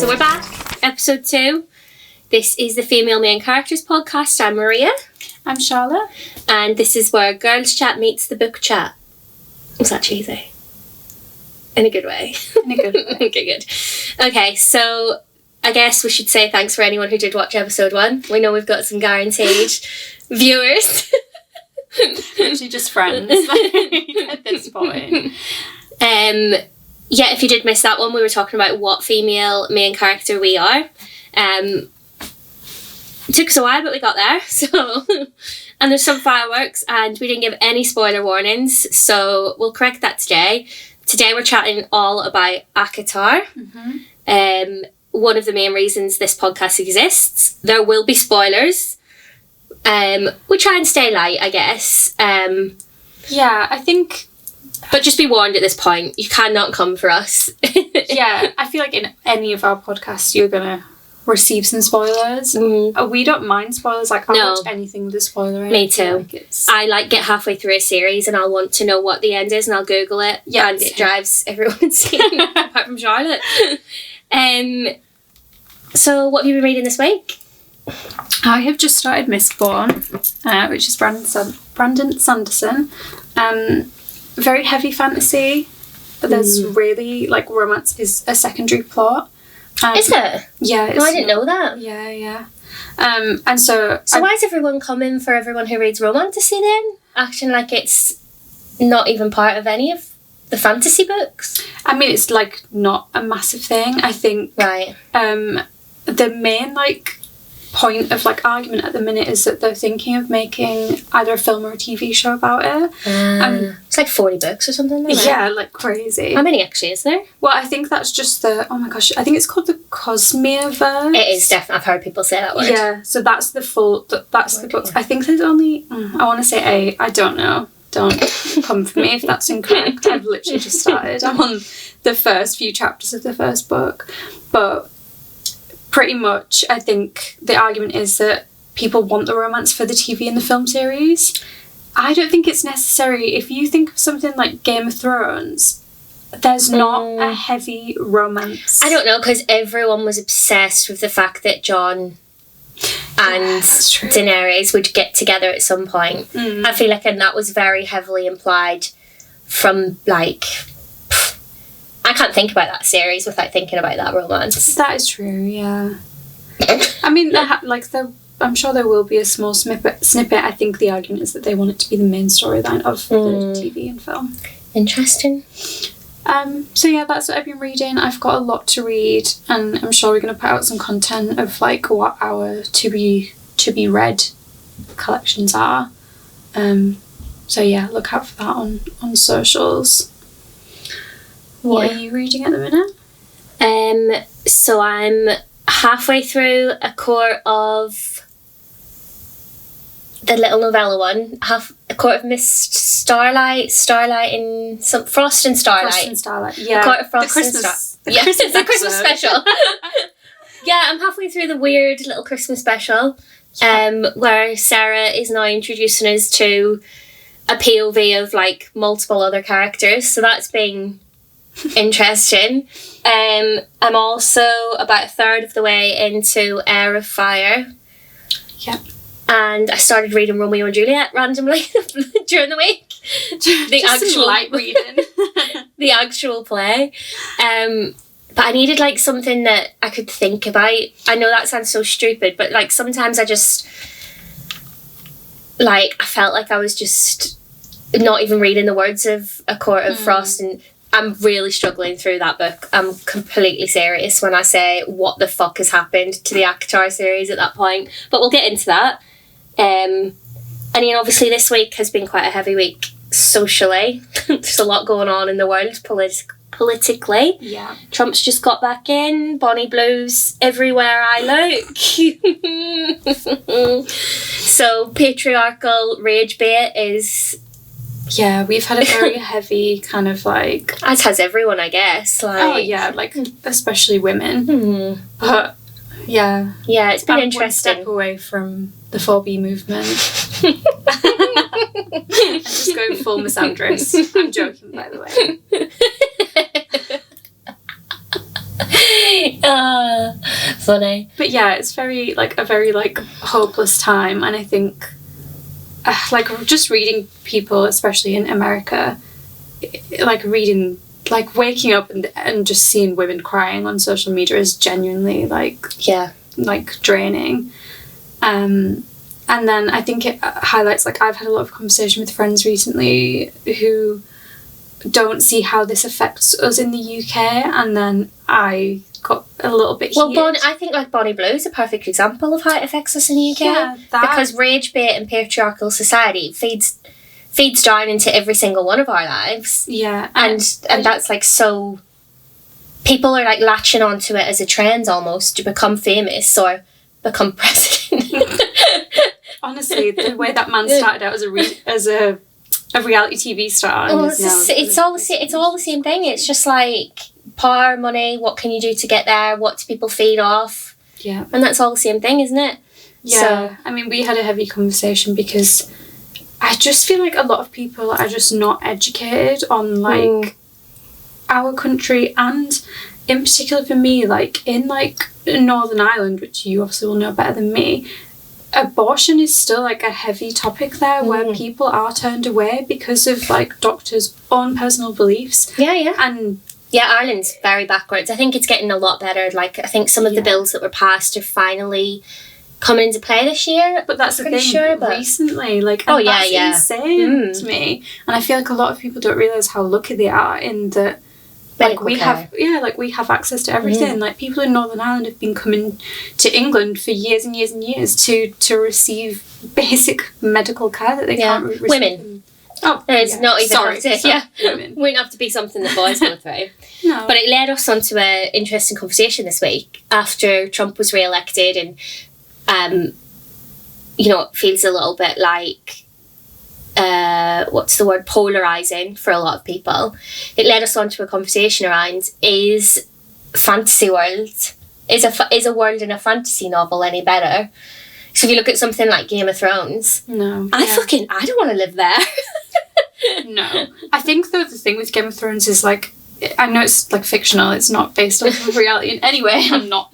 So we're back, episode 2. This is the Female Main Characters podcast. I'm Maria. I'm Charlotte. And this is where girls chat meets the book chat. Was that cheesy? In a good way. In a good way. Okay, good. Okay, so I guess we should say thanks for anyone who did watch episode 1. We know we've got some guaranteed viewers. Actually just friends at this point. Yeah, if you did miss that one, we were talking about what female main character we are. It took us a while, but we got there. So, and there's some fireworks, and we didn't give any spoiler warnings, so we'll correct that today. Today we're chatting all about ACOTAR. Mm-hmm. One of the main reasons this podcast exists. There will be spoilers. We try and stay light, I guess. Yeah, I think... But just be warned at this point, you cannot come for us. Yeah, I feel like in any of our podcasts you're going to receive some spoilers. Mm. We don't mind spoilers. I'll watch anything with a spoiler in. Me too. I get halfway through a series and I'll want to know what the end is and I'll Google it. Yeah, and it drives everyone insane, apart from Charlotte. So what have you been reading this week? I have just started Mistborn, which is Brandon Sanderson. Very heavy fantasy, but there's really, romance is a secondary plot. Is it? Yeah. No, I didn't know that. Yeah. And so... So why is everyone coming for everyone who reads romantasy then? Acting like it's not even part of any of the fantasy books? I mean, it's, not a massive thing, I think. Right. The main, point of argument at the minute is that they're thinking of making either a film or a TV show about it. It's 40 books or something, isn't it? Yeah, crazy. How many actually is there? Well, I think that's just I think it's called the Cosmereverse. It is definitely, I've heard people say that word. Yeah, so that's the book. I think there's only, I want to say 8, I don't know. Don't come for me if that's incorrect. I've literally just started. I'm on the first few chapters of the first book. But pretty much, I think the argument is that people want the romance for the TV and the film series. I don't think it's necessary. If you think of something like Game of Thrones, there's not a heavy romance. I don't know, because everyone was obsessed with the fact that Jon and Daenerys would get together at some point. I feel like, and that was very heavily implied from, I can't think about that series without thinking about that romance. That is true, yeah. I mean, I'm sure there will be a small snippet. I think the argument is that they want it to be the main storyline of the TV and film. Interesting. So yeah, that's what I've been reading. I've got a lot to read, and I'm sure we're going to put out some content of what our to be read collections are. So yeah, look out for that on socials. What are you reading at the minute? So I'm halfway through a court of the little novella one. A court of Mist, Starlight in some Frost and Starlight. Frost and Starlight, yeah. A court of Frost and Starlight. Yes, it's a Christmas special. Yeah, I'm halfway through the weird little Christmas special, where Sarah is now introducing us to a POV of multiple other characters. So that's been interesting. I'm also about a third of the way into Heir of Fire. Yep. And I started reading Romeo and Juliet randomly during the week. The actual light reading. The actual play. But I needed something that I could think about. I know that sounds so stupid, but sometimes I just I felt like I was just not even reading the words of A Court of Frost, and I'm really struggling through that book. I'm completely serious when I say what the fuck has happened to the ACOTAR series at that point. But we'll get into that. And obviously this week has been quite a heavy week socially. There's a lot going on in the world politically. Yeah. Trump's just got back in. Bonnie Blues everywhere I look. So patriarchal rage bait is... Yeah, we've had a very heavy kind of as has everyone, I guess. Oh yeah, especially women. But yeah. Yeah, it's been interesting. One step away from the 4B movement. I'm just going full misandrist. I'm joking, by the way. Funny. But yeah, it's very, like, a very, like, hopeless time. And I think, like, just reading people, especially in America, like, reading, like, waking up and just seeing women crying on social media is genuinely, like, like, draining. And then I think it highlights, like, I've had a lot of conversation with friends recently who don't see how this affects us in the UK, and then I got a little bit heated. I think, like, Bonnie Blue is a perfect example of how it affects us in the UK. Because rage bait and patriarchal society feeds down into every single one of our lives. Yeah. And that's, like, so... People are, like, latching onto it as a trend almost to become famous or become president. Honestly, the way that man started out as a reality TV star. It's all the same thing. It's just like power, money, what can you do to get there, what do people feed off, and that's all the same thing, isn't it? So, I mean, we had a heavy conversation because I just feel like a lot of people are just not educated on, like, our country, and in particular for me, like, in, like, Northern Ireland, which you obviously will know better than me, abortion is still, like, a heavy topic there, where people are turned away because of, like, doctors' own personal beliefs. And Ireland's very backwards. I think it's getting a lot better. Like, I think some of the bills that were passed are finally coming into play this year. But that's the thing, recently, like, and that's insane to me. And I feel like a lot of people don't realise how lucky they are in that, like, we have access to everything. Like, people in Northern Ireland have been coming to England for years and years and years to receive basic medical care that they can't receive. Women. It's not even women. Wouldn't have to be something that boys go through. No. But it led us onto an interesting conversation this week after Trump was re-elected, and it feels a little bit like polarising for a lot of people. It led us on to a conversation around, is fantasy world, is a world in a fantasy novel any better? So if you look at something like Game of Thrones, I don't want to live there. No. I think, though, the thing with Game of Thrones is, like, I know it's, like, fictional, it's not based on reality in any way, I'm not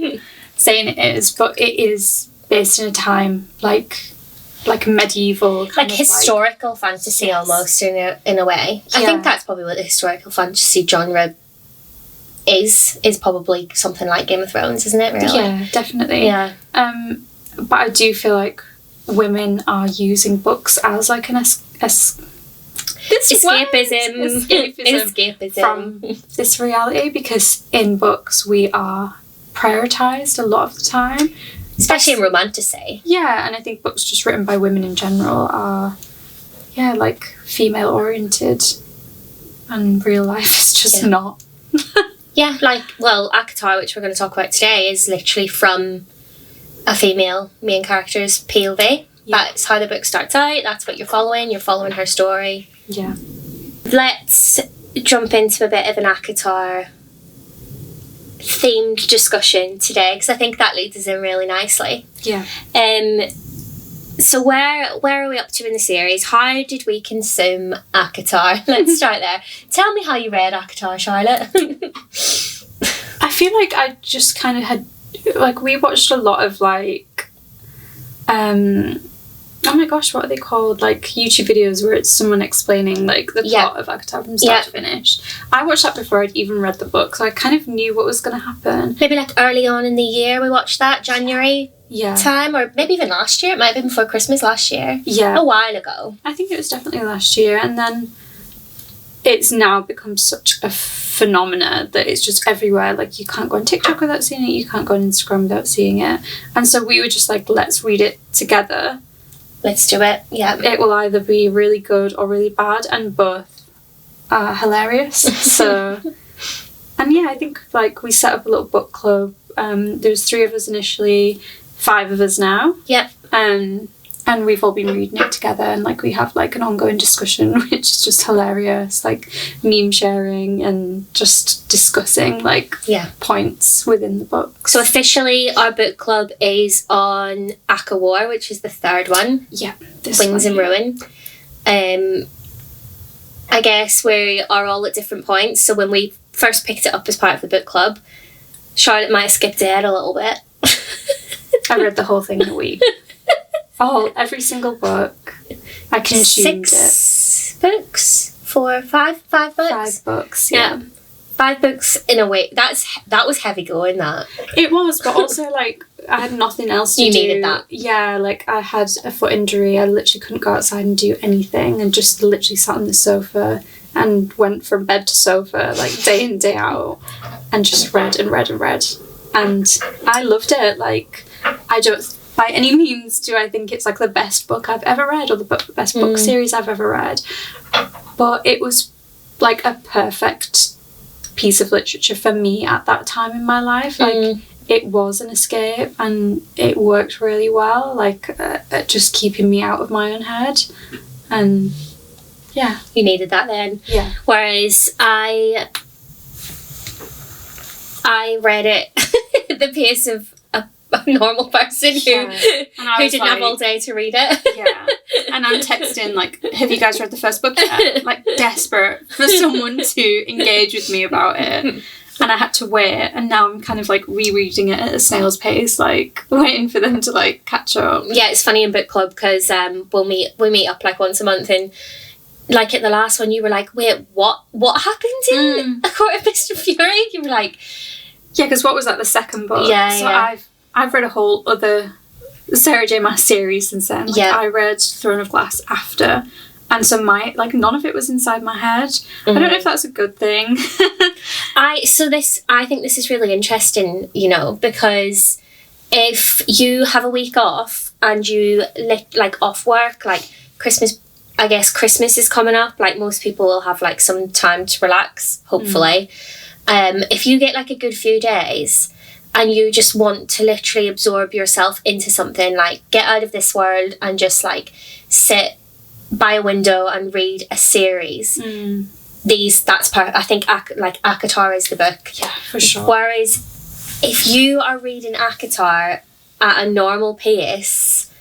saying it is, but it is based in a time, like medieval kind of historical fantasy almost in a way. I think that's probably what the historical fantasy genre is probably something like Game of Thrones, isn't it, really? Yeah, definitely. Yeah. But I do feel like women are using books as, like, an escapism from this reality, because in books we are prioritised a lot of the time. Especially in romantasy. Yeah, and I think books just written by women in general are, like, female oriented, and real life is just not. ACOTAR, which we're going to talk about today, is literally from a female main character's POV. That's how the book starts out, that's what you're following her story. Yeah. Let's jump into a bit of an ACOTAR themed discussion today, because I think that leads us in really nicely. Yeah. So where are we up to in the series? How did we consume ACOTAR? Let's start there. Tell me how you read ACOTAR, Charlotte. I feel like I just kind of had, like, we watched a lot of, like, oh my gosh, what are they called? Like, YouTube videos where it's someone explaining, like, the plot of ACOTAR from start to finish. I watched that before I'd even read the book, so I kind of knew what was going to happen. Maybe, like, early on in the year we watched that, January time, or maybe even last year. It might have been before Christmas last year. Yeah. A while ago. I think it was definitely last year, and then it's now become such a phenomena that it's just everywhere. Like, you can't go on TikTok without seeing it, you can't go on Instagram without seeing it. And so we were just like, let's read it together. Let's do it. Yeah. It will either be really good or really bad, and both are hilarious. So, and yeah, I think, like, we set up a little book club. There's 3 of us initially, 5 of us now. Yep. And we've all been reading it together, and, like, we have, like, an ongoing discussion, which is just hilarious, like, meme sharing and just discussing, like, points within the book. So officially our book club is on Aka War, which is the 3rd one. Yeah. Wings and Ruin. I guess we are all at different points. So when we first picked it up as part of the book club, Charlotte might have skipped ahead a little bit. I read the whole thing in a week. Every single book. I consumed it. 6 books? 4, 5 books? 5 books, yeah. 5 books in a week. That was heavy going, that. It was, but also, like, I had nothing else to do. You needed that. Yeah, like, I had a foot injury. I literally couldn't go outside and do anything, and just literally sat on the sofa and went from bed to sofa, like, day in, day out, and just read and read and read. And I loved it. Like, I don't, by any means, do I think it's, like, the best book I've ever read, or the best book series I've ever read. But it was, like, a perfect piece of literature for me at that time in my life. Like, it was an escape, and it worked really well, like, at just keeping me out of my own head. And yeah, you needed that then. Yeah. Whereas I read it at the pace of a normal person who didn't have all day to read it. Yeah. And I'm texting, like, have you guys read the first book yet? Like, desperate for someone to engage with me about it. And I had to wait, and now I'm kind of, like, rereading it at a snail's pace, like, waiting for them to, like, catch up. Yeah, it's funny in book club, because we meet up, like, once a month, and, like, at the last one you were like, wait, what happened in A Court of Mist and Fury? You were like... Yeah, because what was that, the second book? Yeah, so yeah. I've read a whole other Sarah J. Maas series since then. Like, I read Throne of Glass after, and so none of it was inside my head. I don't know if that's a good thing. I think this is really interesting, you know, because if you have a week off and you like off work, like Christmas, I guess Christmas is coming up, like most people will have like some time to relax, hopefully. If you get like a good few days and you just want to literally absorb yourself into something, like get out of this world and just like sit by a window and read a series, I think ACOTAR is the book. Yeah, for sure. Whereas if you are reading ACOTAR at a normal pace,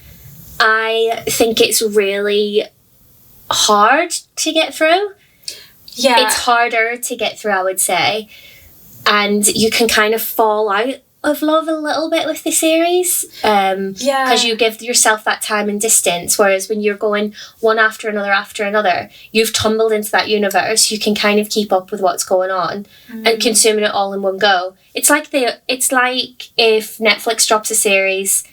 I think it's really hard to get through. Yeah. It's harder to get through, I would say. And you can kind of fall out of love a little bit with the series. Because you give yourself that time and distance, whereas when you're going one after another, you've tumbled into that universe, you can kind of keep up with what's going on and consuming it all in one go. It's like if Netflix drops a series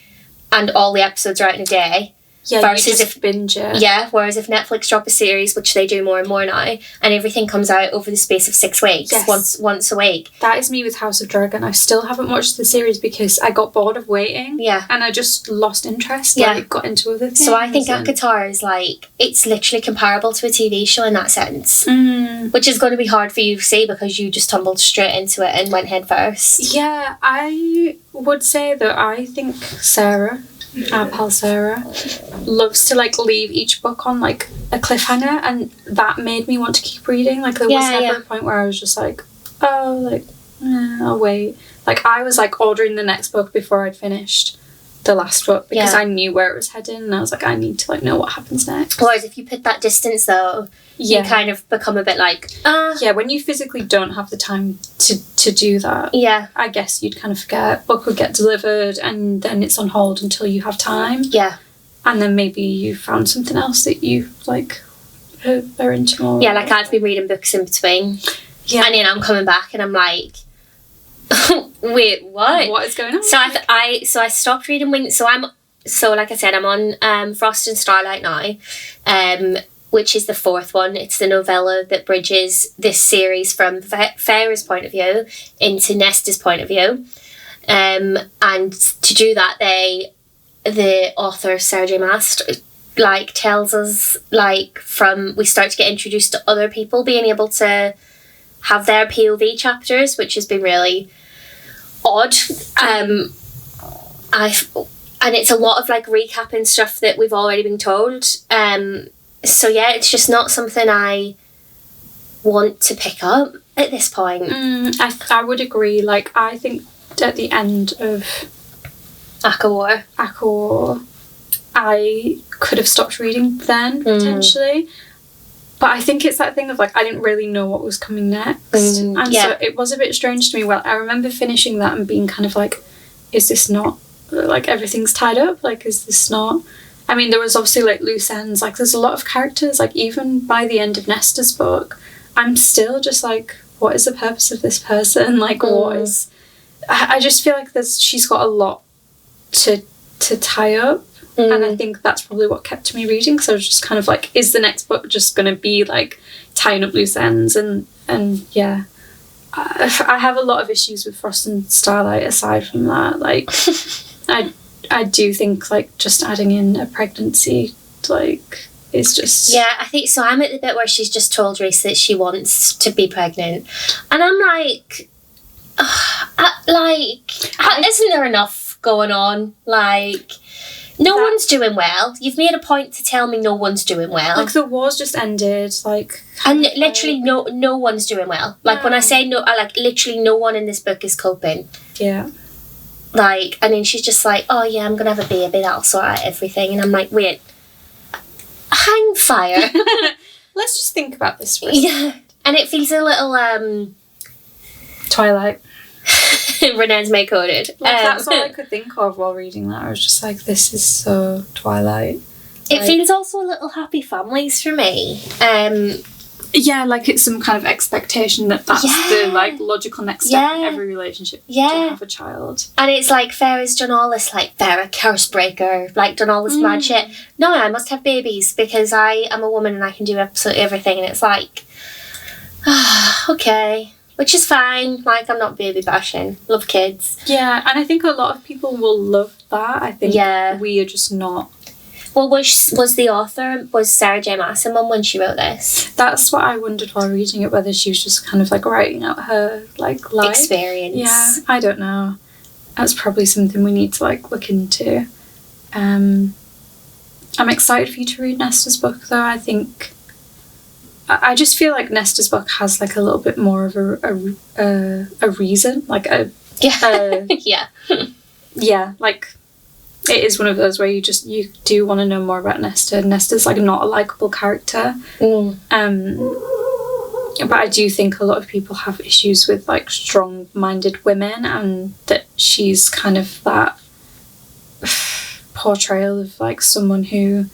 and all the episodes are out in a day. Yeah, versus if binge it. Yeah, whereas if Netflix drop a series, which they do more and more now, and everything comes out over the space of 6 weeks, once a week. That is me with House of Dragon. I still haven't watched the series because I got bored of waiting. Yeah. And I just lost interest. Yeah. Like, got into other things. So I think ACOTAR is like, it's literally comparable to a TV show in that sense. Which is going to be hard for you to see because you just tumbled straight into it and went head first. Yeah, I would say that I think Sarah, our pal Sarah, loves to like leave each book on like a cliffhanger, and that made me want to keep reading. Like there was never a point where I was just like, I'll wait. Like I was like ordering the next book before I'd finished the last book because I knew where it was heading, and I was like, I need to like know what happens next. Whereas if you put that distance though, you kind of become a bit like when you physically don't have the time to do that, I guess you'd kind of forget. Book would get delivered and then it's on hold until you have time, and then maybe you found something else that you like are into more. Like I've been reading books in between, and then I'm coming back and I'm like, wait, what is going on? So I stopped reading like I said, I'm on Frost and Starlight now, which is the 4th one. It's the novella that bridges this series from Farah's point of view into Nesta's point of view. And to do that, the author, Sarah J. Maas, like tells us, like, we start to get introduced to other people being able to have their POV chapters, which has been really odd. And it's a lot of like recapping stuff that we've already been told. So it's just not something I want to pick up at this point. I would agree. Like I think at the end of ACOTAR, I could have stopped reading then potentially. But I think it's that thing of like I didn't really know what was coming next. So it was a bit strange to me. Well, I remember finishing that and being kind of like, is this not like, everything's tied up? Like, is this not... I mean, there was obviously, like, loose ends. Like, there's a lot of characters. Like, even by the end of Nesta's book, I'm still just like, what is the purpose of this person? Like, what is... I just feel like she's got a lot to tie up. And I think that's probably what kept me reading. So I was just kind of like, is the next book just going to be, like, tying up loose ends? And yeah. I have a lot of issues with Frost and Starlight aside from that. Like, I do think, like, just adding in a pregnancy, like, is just... Yeah, I think so. I'm at the bit where she's just told Reese that she wants to be pregnant. And I'm like... isn't there enough going on? Like... No one's doing well. You've made a point to tell me no one's doing well. Like, the war's just ended, like... And literally no one's doing well. Like, when I say no, literally no one in this book is coping. Yeah. Like, and then she's just like, oh yeah, I'm going to have a baby, that'll sort out everything. And I'm like, wait, hang fire. Let's just think about this for a second. Yeah. And it feels a little, Twilight. Renesmee coded. Like, that's all I could think of while reading that. I was just like, this is so Twilight. It feels also a little Happy Families for me. Yeah, like, it's some kind of expectation that's the, like, logical next step in every relationship to have a child. And it's like, Farrah's done all this, like, Farrah, curse breaker, like, done all this mad shit. No, I must have babies because I am a woman and I can do absolutely everything. And it's like, okay. Which is fine. Like, I'm not baby bashing. Love kids. Yeah, and I think a lot of people will love that. I think we are just not. Well, was the author, was Sarah J. Maas a mum when she wrote this? That's what I wondered while reading it, whether she was just kind of, like, writing out her, like, life. Experience. Yeah, I don't know. That's probably something we need to, like, look into. I'm excited for you to read Nesta's book, though. I think... I just feel like Nesta's book has, like, a little bit more of a reason, like a... Yeah. Yeah, like... It is one of those where you do want to know more about Nesta. Nesta's, like, not a likeable character. But I do think a lot of people have issues with, like, strong-minded women, and that she's kind of that portrayal of, like, someone who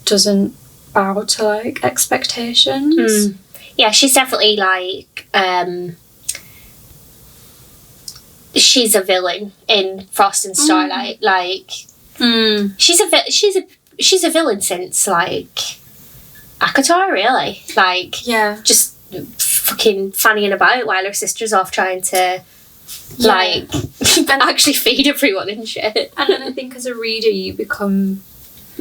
doesn't bow to, like, expectations. Yeah, she's definitely, like, she's a villain in Frost and Starlight. Like, she's a villain since, like, ACOTAR, really. Like, just fucking fannying about while her sister's off trying to, like, actually feed everyone and shit. And then I think as a reader you become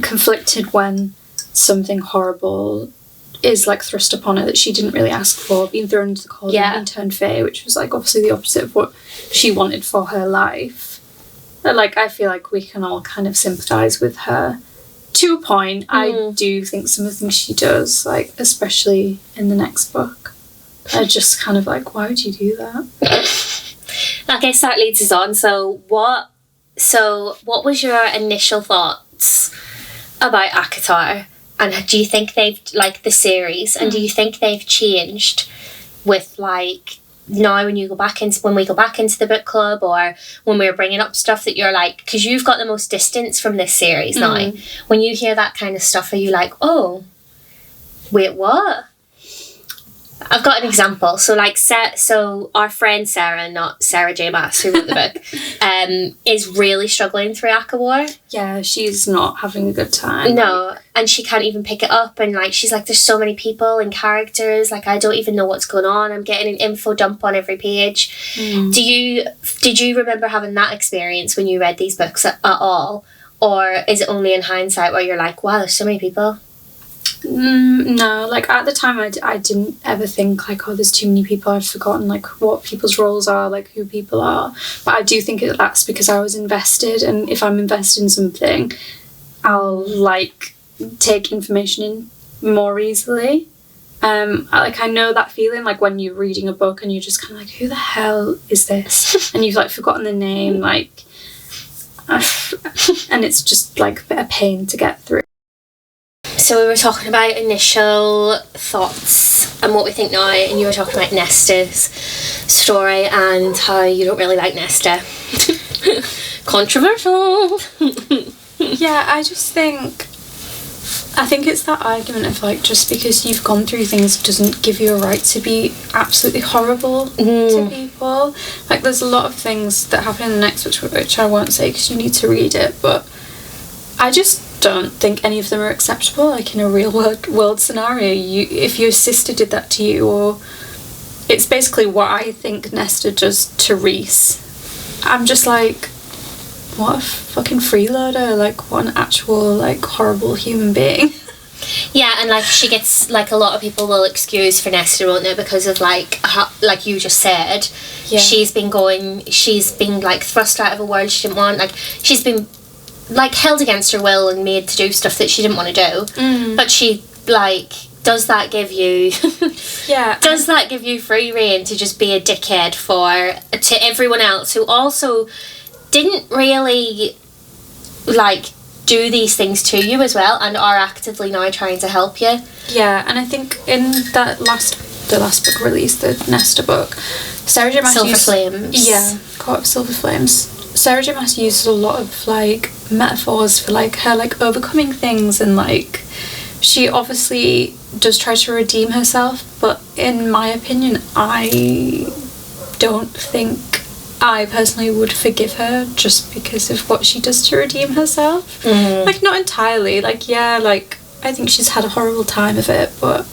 conflicted when something horrible is, like, thrust upon her that she didn't really ask for, being thrown into the cauldron, being turned fae, which was, like, obviously the opposite of what she wanted for her life. But, like, I feel like we can all kind of sympathise with her to a point. I do think some of the things she does, like, especially in the next book, are just kind of like, why would you do that? Okay, so that leads us on. So what was your initial thoughts about ACOTAR? And do you think they've, like, the series, and do you think they've changed with, like, now when we go back into the book club, or when we're bringing up stuff that you're like, because you've got the most distance from this series now, when you hear that kind of stuff, are you like, oh, wait, what? I've got an example. So, like, so our friend Sarah, not Sarah J. Maas, who wrote the book, is really struggling through ACOTAR. Yeah, she's not having a good time. No, and she can't even pick it up, and, like, she's like, there's so many people and characters, like, I don't even know what's going on. I'm getting an info dump on every page. Did you remember having that experience when you read these books at all? Or is it only in hindsight where you're like, wow, there's so many people? No, like, at the time I didn't ever think, like, oh, there's too many people. I've forgotten, like, what people's roles are, like, who people are. But I do think that's because I was invested, and if I'm invested in something, I'll, like, take information in more easily. I know that feeling, like, when you're reading a book and you're just kind of like, who the hell is this? And you've, like, forgotten the name, like, and it's just, like, a bit of pain to get through. So we were talking about initial thoughts and what we think now, and you were talking about Nesta's story and how you don't really like Nesta. Controversial. Yeah, I think it's that argument of like, just because you've gone through things doesn't give you a right to be absolutely horrible to people. Like, there's a lot of things that happen in the next, which I won't say because you need to read it, but I just don't think any of them are acceptable. Like, in a real world scenario, if your sister did that to you, or it's basically what I think Nesta does to Reese, I'm just like, what a fucking freeloader, like, what an actual, like, horrible human being. Yeah, and, like, she gets, like, a lot of people will excuse for Nesta, won't they, because of, like, how, like you just said, she's been, like, thrust out of a world she didn't want, like, she's been, like, held against her will and made to do stuff that she didn't want to do, but she, like, does that give you does that give you free rein to just be a dickhead to everyone else who also didn't really, like, do these things to you as well and are actively now trying to help you. Yeah, and I think in the last book released, the Nesta book, Sarah J. Maas Silver Flames. Yeah, Court of Silver Flames. Sarah J. Maas used a lot of, like, metaphors for, like, her, like, overcoming things, and, like, she obviously does try to redeem herself, but in my opinion, I don't think I personally would forgive her just because of what she does to redeem herself. Like, not entirely. Like, yeah, like, I think she's had a horrible time of it, but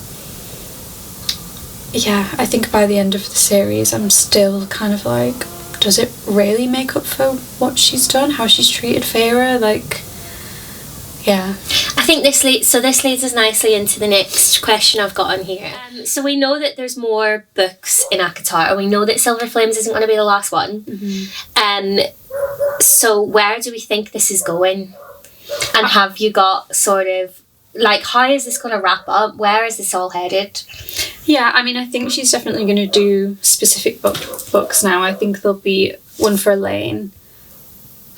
yeah, I think by the end of the series, I'm still kind of like, does it really make up for what she's done, how she's treated Feyre? Like, yeah. I think this leads us nicely into the next question I've got on here. So we know that there's more books in ACOTAR. We know that Silver Flames isn't going to be the last one. So where do we think this is going? And have you got sort of, like, how is this going to wrap up? Where is this all headed? Yeah, I mean, I think she's definitely going to do specific books now. I think there'll be one for Elaine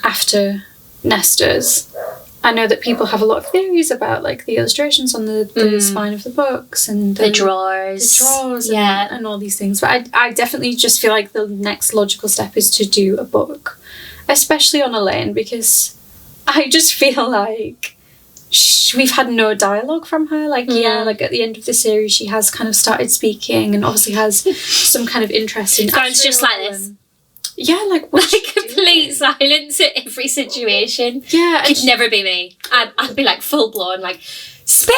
after Nesta's. I know that people have a lot of theories about, like, the illustrations on the spine of the books and the drawers. And all these things. But I definitely just feel like the next logical step is to do a book, especially on Elaine, because I just feel like we've had no dialogue from her. Like, like at the end of the series, she has kind of started speaking and obviously has some kind of interest in. It's just like this. Yeah, like complete silence at every situation. Yeah, it'd never be me. I'd be like full blown, like, speak.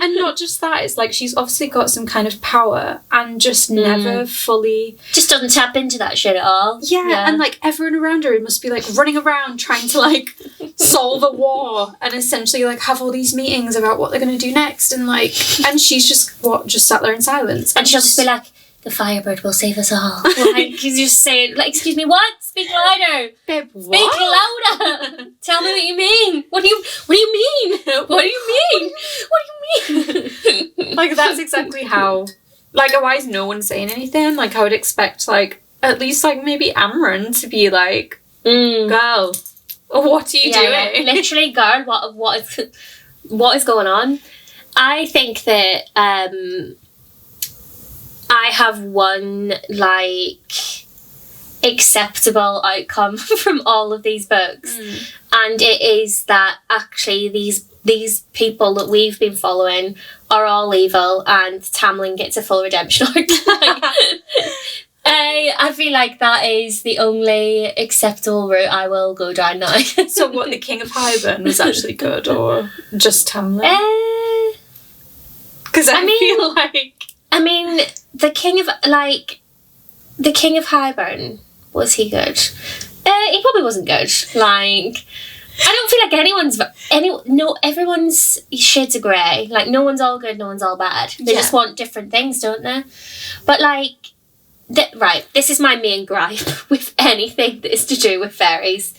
And not just that, it's like she's obviously got some kind of power and just never fully, just doesn't tap into that shit at all. Yeah, and like everyone around her must be like running around trying to like solve a war and essentially like have all these meetings about what they're going to do next, and like, and she's just sat there in silence, and she'll just be like, the Firebird will save us all. Like, you just say, like, excuse me, what? Speak louder. Babe, what? Speak louder. Tell me what you mean. What do you mean? What do you mean? What do you mean? Like, that's exactly how, like, why is no one saying anything? Like, I would expect, like, at least, like, maybe Amryn to be like, girl, what are you doing? Yeah. Literally, girl, what is going on? I think that, I have one, like, acceptable outcome from all of these books, and it is that actually these people that we've been following are all evil, and Tamlin gets a full redemption arc. I feel like that is the only acceptable route I will go down now. So what, the King of Hybern was actually good, or just Tamlin? Because I feel like... I mean, the King of Hybern, was he good? He probably wasn't good. Like, I don't feel like everyone's shades of grey. Like, no one's all good, no one's all bad. They just want different things, don't they? But, like, this is my main gripe with anything that is to do with fairies.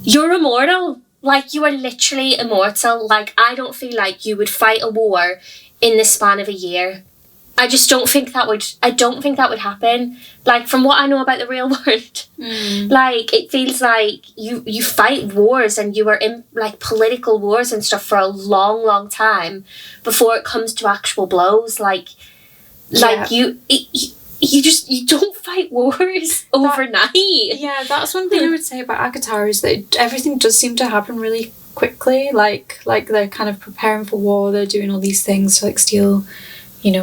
You're immortal. Like, you are literally immortal. Like, I don't feel like you would fight a war in the span of a year. I just don't think that would happen. Like, from what I know about the real world, like, it feels like you fight wars and you are in, like, political wars and stuff for a long, long time before it comes to actual blows. you don't fight wars overnight. Yeah, that's one thing I would say about ACOTAR is that everything does seem to happen really quickly. Like they're kind of preparing for war. They're doing all these things to like steal,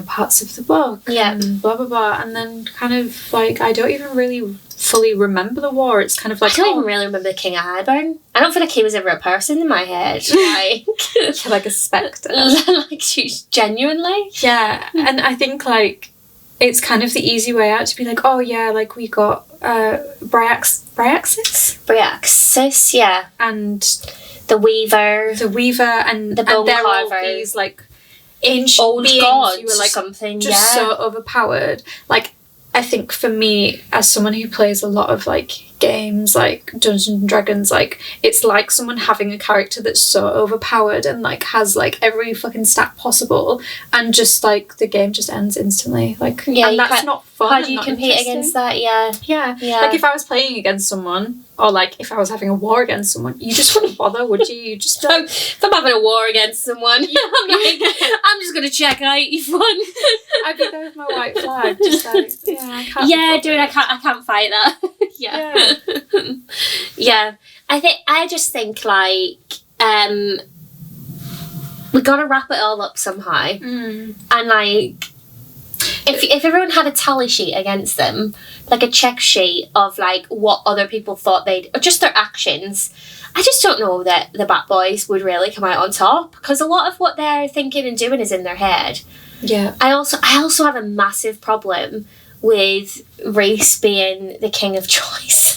parts of the book. Yeah. And blah blah blah. And then kind of like I don't even really fully remember the war. It's kind of like I don't even really remember the King of Highburn. I don't feel like he was ever a person in my head. Like like a spectre. Like genuinely. Yeah, and I think like it's kind of the easy way out to be like, oh yeah, like we got Bryaxis, yeah, and the Weaver, and the Bone they're all Carver. these like ancient old beings gods who were like something, just so overpowered. Like I think for me, as someone who plays a lot of like games like Dungeons and Dragons, like it's like someone having a character that's so overpowered and like has like every fucking stat possible, and just like the game just ends instantly. Like and that's not fun. How do you compete against that? Yeah. Like if I was playing against someone, or like if I was having a war against someone, you just wouldn't bother, would you? You just don't. If I'm having a war against someone, I'm like, I'm just gonna check out. You've won. I'd be there with my white flag, just like I can't. Yeah, dude, I can't fight that. Yeah. Yeah. I just think like we gotta wrap it all up somehow. And like if everyone had a tally sheet against them, like a check sheet of like what other people thought or just their actions, I just don't know that the Bat Boys would really come out on top, because a lot of what they're thinking and doing is in their head. Yeah. I also have a massive problem with Reese being the king of choice.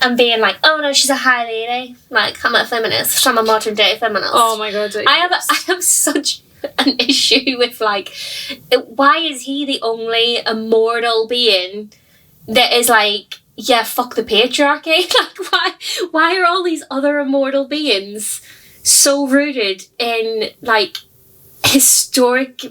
And being like, oh no, she's a high lady. Like, I'm a feminist. I'm a modern day feminist. Oh my god. I have such an issue with like, why is he the only immortal being that is like, yeah, fuck the patriarchy? Like, why are all these other immortal beings so rooted in like historic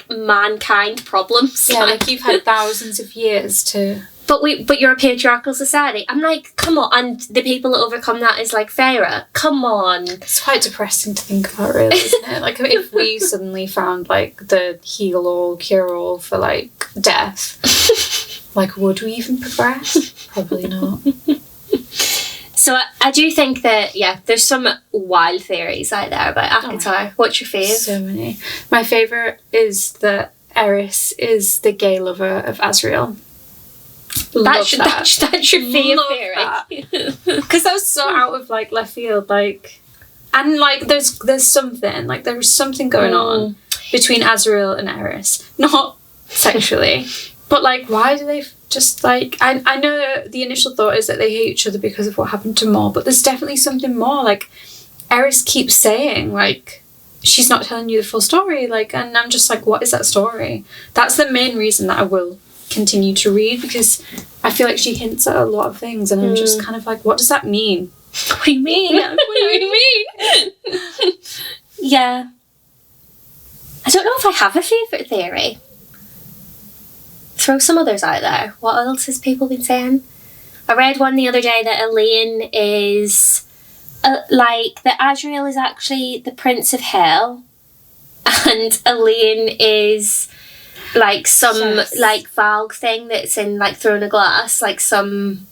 mankind problems? Yeah, like you've had thousands of years to. But you're a patriarchal society. I'm like, come on. And the people that overcome that is like Feyre. Come on. It's quite depressing to think about, really, isn't it? Like, if we suddenly found like the heal-all, cure-all for like death, like, would we even progress? Probably not. So I do think that, yeah, there's some wild theories out there about ACOTAR. Oh, what's your favourite? So many. My favourite is that Eris is the gay lover of Azriel. That's your favourite theory. Because that was so out of like left field, like, and like there's something like there is something going on between Azriel and Eris, not sexually, but like why do they just like I know the initial thought is that they hate each other because of what happened to Maul, but there's definitely something more. Like Eris keeps saying like she's not telling you the full story, like, and I'm just like, what is that story? That's the main reason that I will continue to read, because I feel like she hints at a lot of things and I'm just kind of like, what does that mean? What do you mean? What do you mean? Yeah. I don't know if I have a favourite theory. Throw some others out there. What else has people been saying? I read one the other day that Elaine is like that Azriel is actually the Prince of Hell, and Elaine is like some like Valg thing that's in like Throne of Glass, like some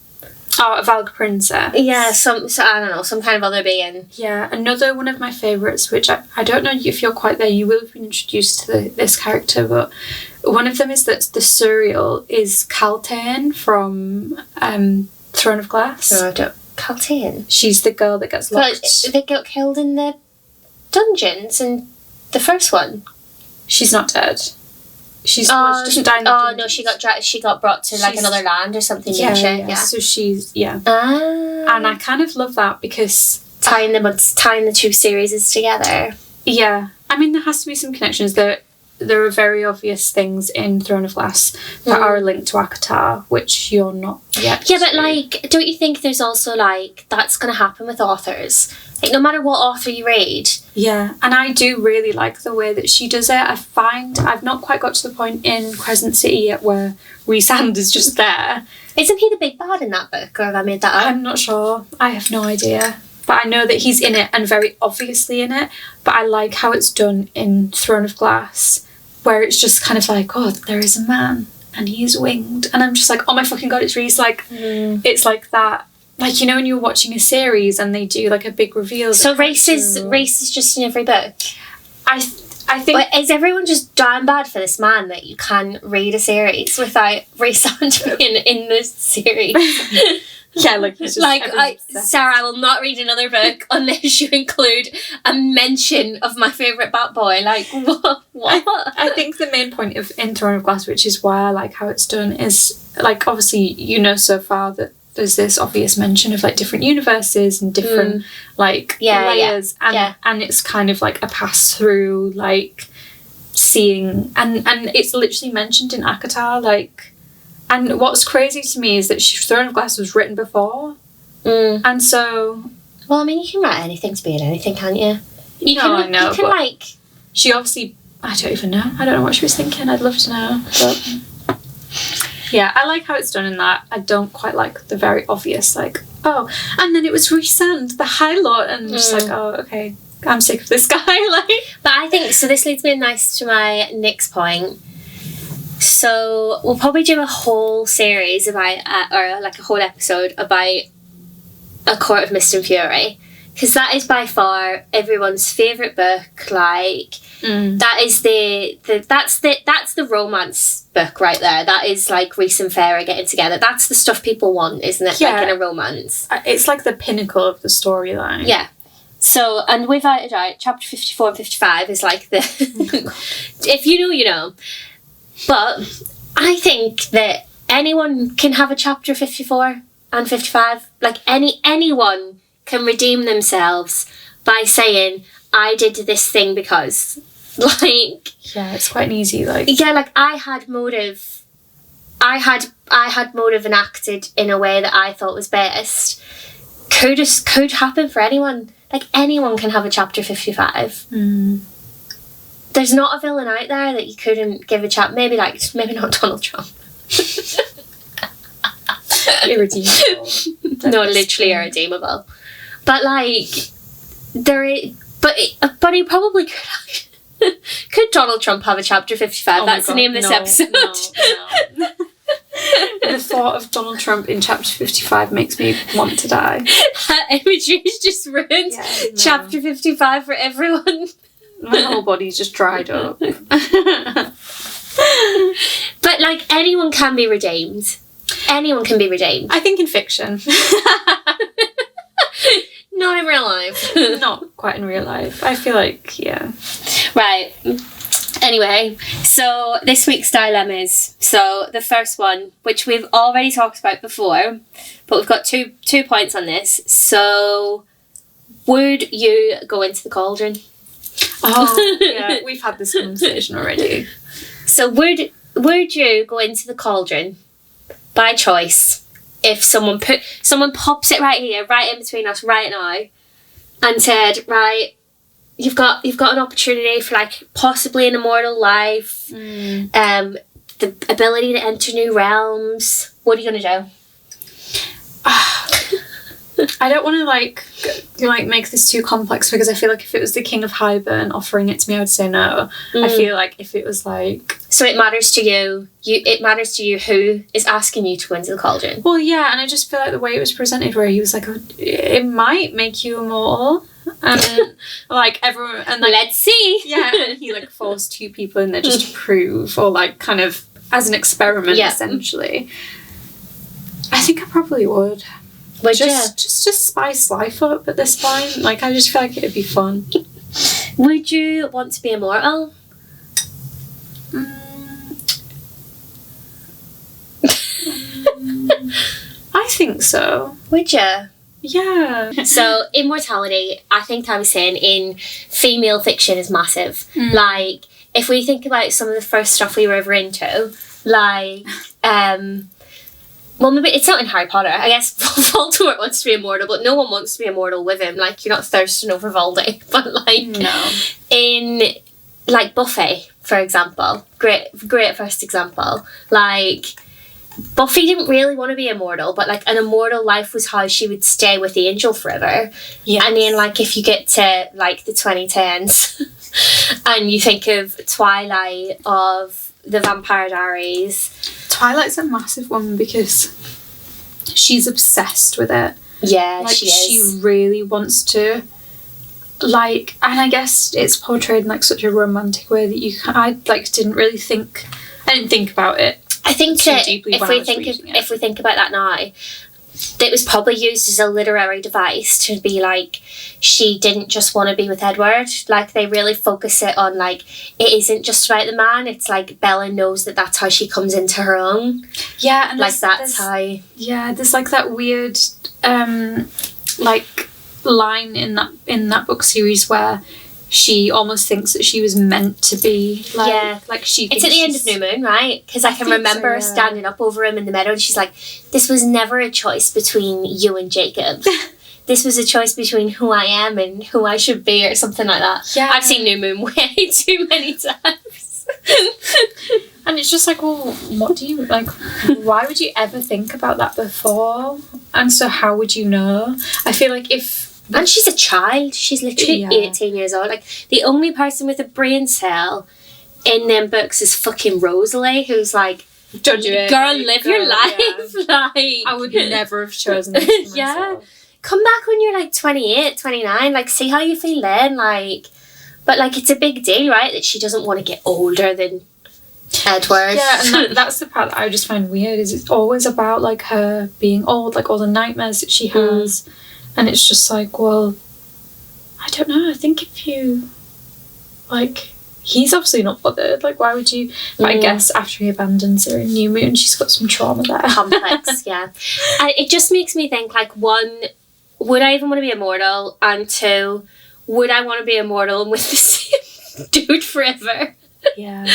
a Valg princess. Yeah, so I don't know, some kind of other being. Yeah, another one of my favourites, which I don't know if you're quite there, you will have been introduced to this character, but one of them is that the Suriel is Kaltain from Throne of Glass. No, I don't. Kaltain? She's the girl that gets locked. But they got killed in the dungeons in the first one. She's not dead. She doesn't die in the dungeons. No, she got brought to like another land or something, didn't she? Yeah. So she's and I kind of love that because tying the two series together. Yeah, I mean there has to be some connections. There are very obvious things in Throne of Glass that are linked to ACOTAR, which you're not yet. Yeah, but like, don't you think there's also like that's going to happen with authors? Like, no matter what author you read. Yeah, and I do really like the way that she does it. I find I've not quite got to the point in Crescent City yet where Rhysand is just there. Isn't he the big bad in that book, or have I made that up? I'm not sure. I have no idea. But I know that he's in it and very obviously in it. But I like how it's done in Throne of Glass. where it's just kind of like, oh, there is a man and he is winged, and I'm just like, oh my fucking god, it's Reese. Like it's like that, like, you know, when you're watching a series and they do like a big reveal. So Reese is just in every book. I think... But is everyone just damn bad for this man that you can read a series without Reese being in the series? Yeah, like he's just like, Sarah, I will not read another book unless you include a mention of my favourite Bat Boy. Like, what? I think the main point of in Throne of Glass, which is why I like how it's done, is, like, obviously, you know, so far that there's this obvious mention of, like, different universes and different, like, layers. And it's kind of, like, a pass-through, like, seeing... And it's literally mentioned in ACOTAR, like... And what's crazy to me is that Throne of Glass was written before. And so... Well, I mean, you can write anything to be in anything, can't you? I know, you can, like... She obviously... I don't even know. I don't know what she was thinking. I'd love to know. But... Yeah, I like how it's done in that. I don't quite like the very obvious, like, oh, and then it was Rhysand, the High Lord, and just like, oh, okay, I'm sick of this guy. Like, but I think, so this leads me nice to my next point. So we'll probably do a whole series about, or like a whole episode about A Court of Mist and Fury, because that is by far everyone's favourite book. Like, that is that's the romance book right there. That is like Rhys and Feyre getting together. That's the stuff people want, isn't it? Yeah. Like in a romance. It's like the pinnacle of the storyline. Yeah. So, and without a doubt, chapter 54 and 55 is like the... if you know, you know. But I think that anyone can have a chapter 54 and 55. Like, anyone can redeem themselves by saying, I did this thing because... Like... Yeah, it's quite easy, like... Yeah, like, I had motive. I had motive and acted in a way that I thought was best. Could happen for anyone. Like, anyone can have a chapter 55. There's not a villain out there that you couldn't give a chapter. Maybe not Donald Trump. Irredeemable. No, literally irredeemable. But, like, but he probably could. Could Donald Trump have a chapter 55? That's the name of this episode. No. The thought of Donald Trump in chapter 55 makes me want to die. That imagery has just ruined chapter 55 for everyone. My whole body's just dried up. But, like, anyone can be redeemed. Anyone can be redeemed. I think in fiction. Not in real life. Not quite in real life. I feel like, yeah. Right. Anyway, so this week's dilemmas. So the first one, which we've already talked about before, but we've got two points on this. So, would you go into the cauldron? Oh, yeah, we've had this conversation already. So would you go into the cauldron by choice if someone pops it right here, right in between us right now, and said, right, you've got an opportunity for, like, possibly an immortal life, the ability to enter new realms. What are you gonna do? I don't want to like make this too complex, because I feel like if it was the King of Highburn offering it to me, I would say no. I feel like if it was like... So it matters to you. It matters to you who is asking you to go into the cauldron. Well, yeah, and I just feel like the way it was presented, where he was like, oh, it might make you immortal. And like everyone... And like, let's see. Yeah, and he like forced two people in there just to prove, or like kind of as an experiment, essentially. I think I probably would. Would just spice life up at this point. Like, I just feel like it'd be fun. Would you want to be immortal? I think so. Would you? Yeah. So, immortality, I think I was saying, in female fiction is massive. Like, if we think about some of the first stuff we were ever into, like, well, maybe it's not in Harry Potter. I guess Voldemort wants to be immortal, but no one wants to be immortal with him. Like, you're not thirsting over Voldy. But, like, no. In, like, Buffy, for example, great first example. Like, Buffy didn't really want to be immortal, but, like, an immortal life was how she would stay with the angel forever. Yeah. And then, like, if you get to, like, the 2010s, And you think of Twilight, of the Vampire Diaries. Twilight's a massive one because she's obsessed with it. Yeah, like, she is. She really wants to, like, and I guess it's portrayed in like such a romantic way that I didn't think about it. I think that if we think about that now, it was probably used as a literary device to be like, she didn't just want to be with Edward. Like, they really focus it on, like, it isn't just about the man. It's like Bella knows that that's how she comes into her own. Yeah, and like that's how. Yeah, there's like that weird, like line in that book series where she almost thinks that she was meant to be like she thinks it's at the end of New Moon, right? Because I can remember her standing up over him in the meadow and she's like, this was never a choice between you and Jacob. This was a choice between who I am and who I should be, or something like that. Yeah, I've seen New Moon way too many times. And it's just like, well, what do you like, why would you ever think about that before? And so how would you know? I feel like and she's a child. She's literally 18 years old. Like, the only person with a brain cell in them books is fucking Rosalie, who's like, judge it, girl, live your life. Yeah. Like, I would never have chosen this for myself. Yeah. Come back when you're like 28, 29. Like, see how you feel then. Like, but like, it's a big deal, right? That she doesn't want to get older than Edward. Yeah, and that's the part that I just find weird, is it's always about like her being old, like all the nightmares that she has. And it's just like, well, I don't know. I think if you, like, he's obviously not bothered. Like, why would you? But I guess after he abandons her in New Moon, she's got some trauma there. Complex, yeah. And it just makes me think, like, one, would I even want to be immortal? And two, would I want to be immortal and with the same dude forever? Yeah,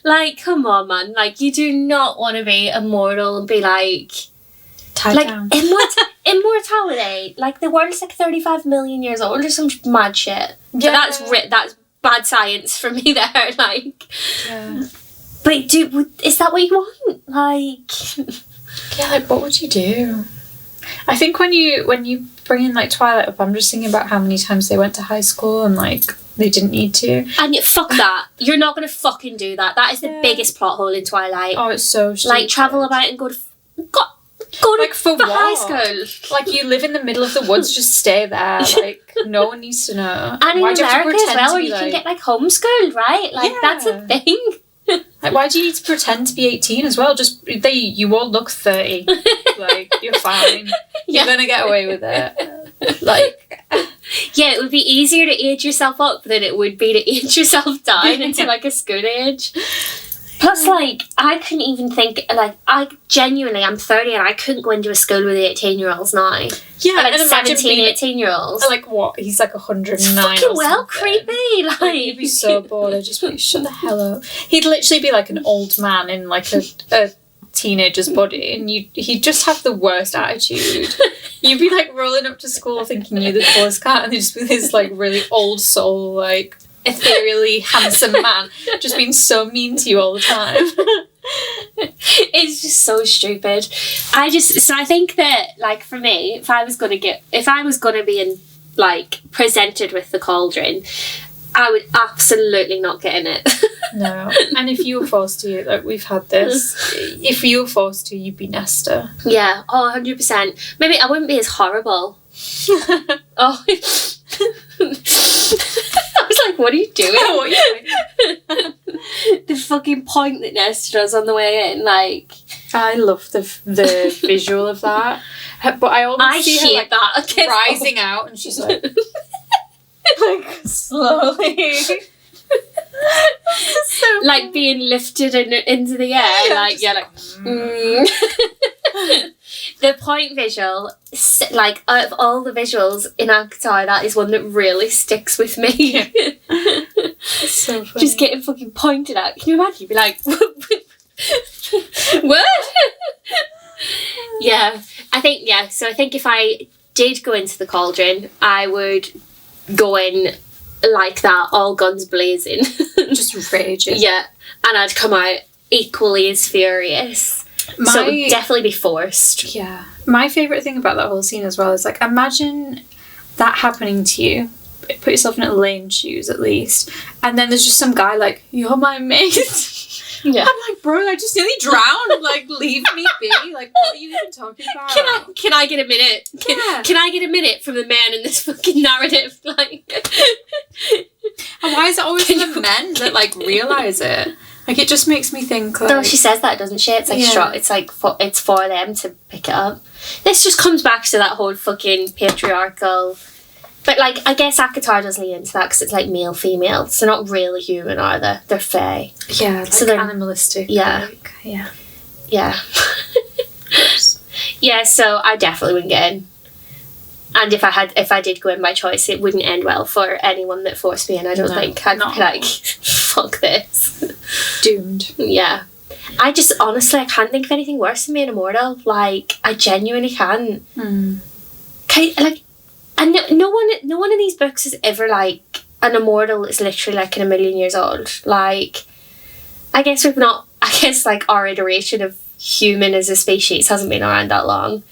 like, come on, man. Like, you do not want to be immortal and be like... tied down. Immortality. Like, the world's like 35 million years old or some mad shit. Yeah. But that's bad science for me there. Like, yeah. But is that what you want? Like, yeah, like, what would you do? I think when you bring in like Twilight up, I'm just thinking about how many times they went to high school and like they didn't need to. And fuck that. You're not gonna fucking do that. That is the biggest plot hole in Twilight. Oh, it's so stupid. Like, travel about and go to like for high school. Like, you live in the middle of the woods, just stay there. Like, no one needs to know. And why in do you have to America as well, where you like... can get like homeschooled, right? Like, that's a thing. Like, why do you need to pretend to be 18 as well? Just you all look 30. Like, you're fine. You're gonna get away with it. Like, yeah, it would be easier to age yourself up than it would be to age yourself down into like a school age. Plus, like, I couldn't even think, like, I'm 30 and I couldn't go into a school with 18-year-olds now. Yeah, like and 17, 18-year-olds. Like, what? He's like 109 fucking or well something. Creepy. Like, He'd be so bored. I'd just be like, shut the hell up. He'd literally be like an old man in like a teenager's body, and he'd just have the worst attitude. You'd be like rolling up to school thinking you're the coolest cat, and he'd just be this like really old soul, like ethereally handsome man just being so mean to you all the time. It's just so stupid. So I think that, like, for me, if I was gonna be presented with the cauldron, I would absolutely not get in it. No. And if you were forced to, like, we've had this, if you were forced to, you'd be Nesta. Yeah, 100%. Maybe I wouldn't be as horrible. Oh. I was like, what are you doing? What are you doing? The fucking point that Nesta does on the way in, like... I love the visual of that. But I always see her, like, that. rising out, and she's like... like, slowly... so like cool. Being lifted into the air, yeah, like, yeah, like... The point visual, like, out of all the visuals in Avatar, that is one that really sticks with me. It's so funny. Just getting fucking pointed at. Can you imagine? You'd be like, what? Yeah, I think if I did go into the cauldron, I would go in like that, all guns blazing. Just raging. Yeah, and I'd come out equally as furious. So it would definitely be forced. Yeah. My favourite thing about that whole scene as well is, like, imagine that happening to you, put yourself in Elaine's shoes at least. And then there's just some guy like, you're my mate. Yeah. I'm like, bro, I just nearly drowned. Like, leave me be. Like, what are you even talking about? Can I get a minute? Can I get a minute from the man in this fucking narrative? Like, and why is it always the men that like realise it? Like, it just makes me think. Like, no, she says that, doesn't she? It's like it's like it's for them to pick it up. This just comes back to that whole fucking patriarchal. But like, I guess ACOTAR does lean into that because it's like male female. So they're not really human, are they? They're fae. Yeah, like so they're animalistic. Yeah, like, yeah. Yeah, so I definitely wouldn't get in. And if I did go in by choice, it wouldn't end well for anyone that forced me in. I don't think I'd be like, fuck this. Doomed. Yeah. I just, honestly, I can't think of anything worse than being immortal. Like, I genuinely can't. Like, and no one in these books is ever like, an immortal is literally like in 1,000,000 years old. Like, I guess like our iteration of human as a species hasn't been around that long.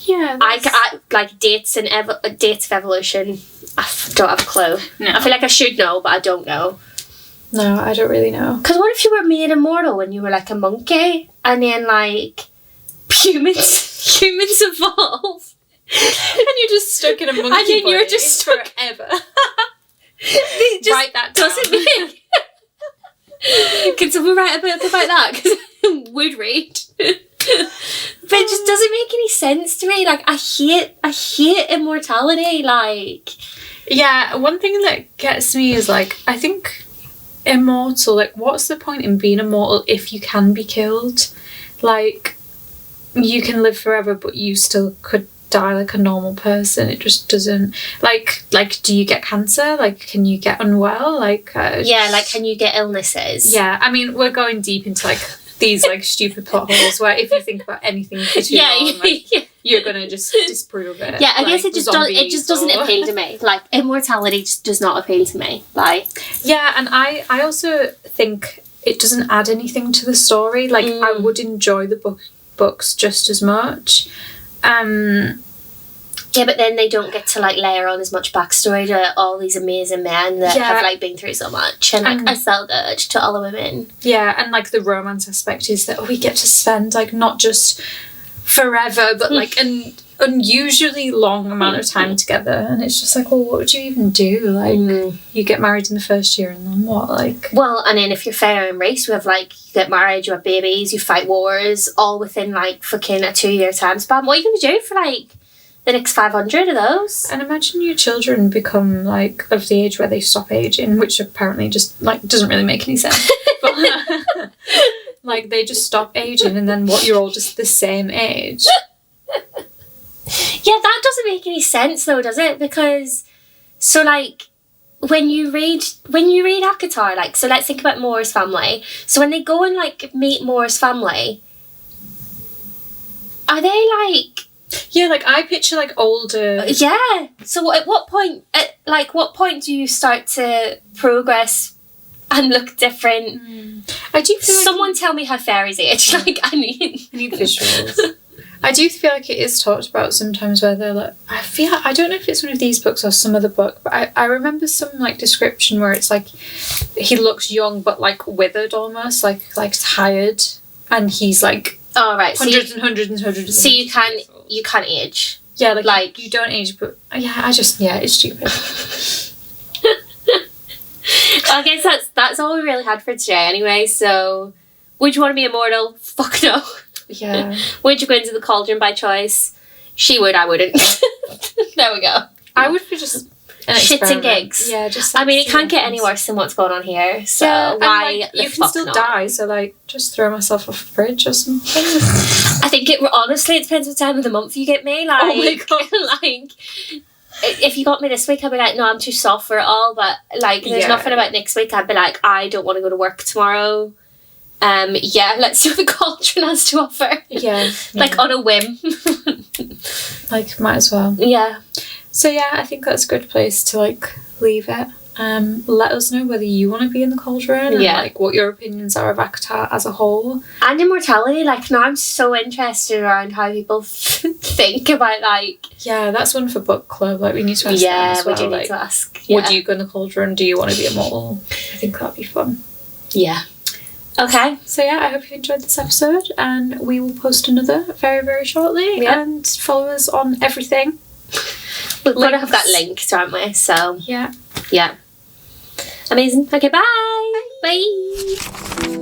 Yeah, I like dates of evolution. I don't have a clue. No. I feel like I should know, but I don't know. No, I don't really know. Because what if you were made immortal when you were like a monkey, and then like humans evolve, and you're just stuck in a monkey and then body you're just stuck forever. Write that down. Doesn't make. Can someone write a book about that? Because I would read. But it just doesn't make any sense to me. Like, I hate immortality. Like, yeah, one thing that gets me is like, I think immortal, like, what's the point in being immortal if you can be killed? Like, you can live forever, but you still could die like a normal person. It just doesn't, like do you get cancer? Like, can you get unwell? Like, yeah, like, can you get illnesses? Yeah, I mean, we're going deep into like these like stupid plot holes where if you think about anything pretty long, like, you're gonna just disprove it. Yeah, I guess it just doesn't appeal to me. Like, immortality just does not appeal to me. Like, yeah, and I also think it doesn't add anything to the story. Like, I would enjoy the books just as much. Yeah, but then they don't get to like layer on as much backstory to all these amazing men that have like been through so much, and like I so good to all the women. Yeah, and like the romance aspect is that we get to spend like not just forever, but like an unusually long amount of time together, and it's just like, well, what would you even do? Like, you get married in the first year, and then what? Like, well, and then if you're fair and race, you have like, you get married, you have babies, you fight wars, all within like fucking a 2-year time span. What are you going to do for like the next 500 of those? And imagine your children become like of the age where they stop aging, which apparently just like doesn't really make any sense. But like, they just stop aging, and then what? You're all just the same age. Yeah, that doesn't make any sense though, does it? Because, so like, when you read ACOTAR, like, so let's think about Moore's family. So when they go and like meet Moore's family, are they like? Yeah, like, I picture like older. Yeah. So at what point do you start to progress and look different? I do feel someone tell me how fairies age. Like, I need visuals. I do feel like it is talked about sometimes where they're like, I don't know if it's one of these books or some other book, but I remember some like description where it's like he looks young but like withered almost, like tired, and he's like, oh right, hundreds and hundreds. So you can't age. Yeah, like you don't age, but it's stupid. I guess that's all we really had for today anyway. So, would you want to be immortal? Fuck no. Yeah. Would you go into the cauldron by choice? She would, I wouldn't. There we go. I would for just an shits and gigs. Yeah, just. Like, I mean, it can't get any worse than what's going on here. So why? And, like, you can still die. So like, just throw myself off a bridge or something. I think it depends what time of the month you get me. Like, oh my god, like. If you got me this week, I'd be like, no, I'm too soft for it all. But like, there's nothing about next week. I'd be like, I don't want to go to work tomorrow. Let's see what the cauldron has to offer. Yeah. Like, on a whim. Like, might as well. Yeah. So yeah, I think that's a good place to like leave it. Let us know whether you want to be in the cauldron and like what your opinions are of ACOTAR as a whole. And immortality, like now I'm so interested around how people think about like... Yeah, that's one for book club, like we need to ask them as well. We do need like, to ask. would you go in the cauldron? Do you want to be immortal? I think that'd be fun. Yeah. Okay. So yeah, I hope you enjoyed this episode, and we will post another very, very shortly. Yep. And follow us on everything. We're going to have that linked, aren't we? So yeah. Yeah. Amazing. Okay, bye. Bye.